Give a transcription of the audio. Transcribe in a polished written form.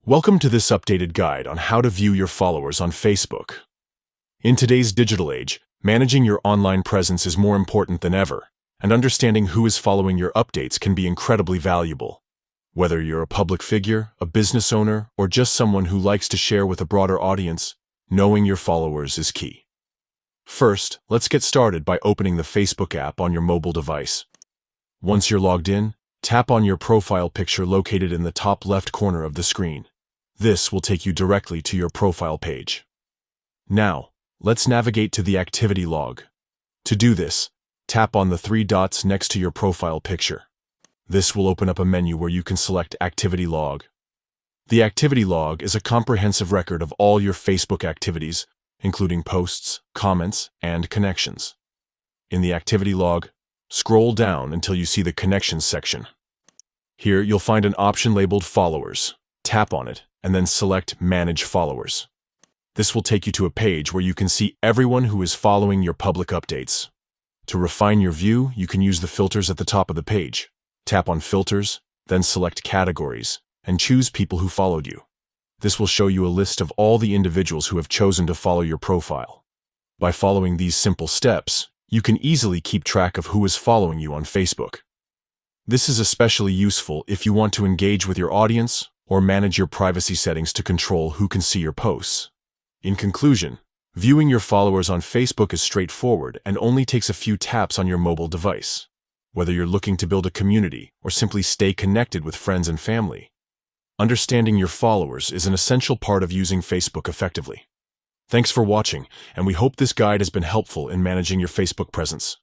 Welcome to this updated guide on how to view your followers on Facebook. In today's digital age, managing your online presence is more important than ever, and understanding who is following your updates can be incredibly valuable. Whether you're a public figure, a business owner, or just someone who likes to share with a broader audience, knowing your followers is key. First, let's get started by opening the Facebook app on your mobile device. Once you're logged in, tap on your profile picture located in the top left corner of the screen. This will take you directly to your profile page. Now, let's navigate to the activity log. To do this, tap on the three dots next to your profile picture. This will open up a menu where you can select Activity Log. The Activity Log is a comprehensive record of all your Facebook activities, including posts, comments, and connections. In the Activity Log, scroll down until you see the Connections section. Here, you'll find an option labeled Followers. Tap on it, and then select Manage Followers. This will take you to a page where you can see everyone who is following your public updates. To refine your view, you can use the filters at the top of the page. Tap on Filters, then select Categories, and choose People who followed you. This will show you a list of all the individuals who have chosen to follow your profile. By following these simple steps, you can easily keep track of who is following you on Facebook. This is especially useful if you want to engage with your audience or manage your privacy settings to control who can see your posts. In conclusion, viewing your followers on Facebook is straightforward and only takes a few taps on your mobile device. Whether you're looking to build a community or simply stay connected with friends and family, understanding your followers is an essential part of using Facebook effectively. Thanks for watching, and we hope this guide has been helpful in managing your Facebook presence.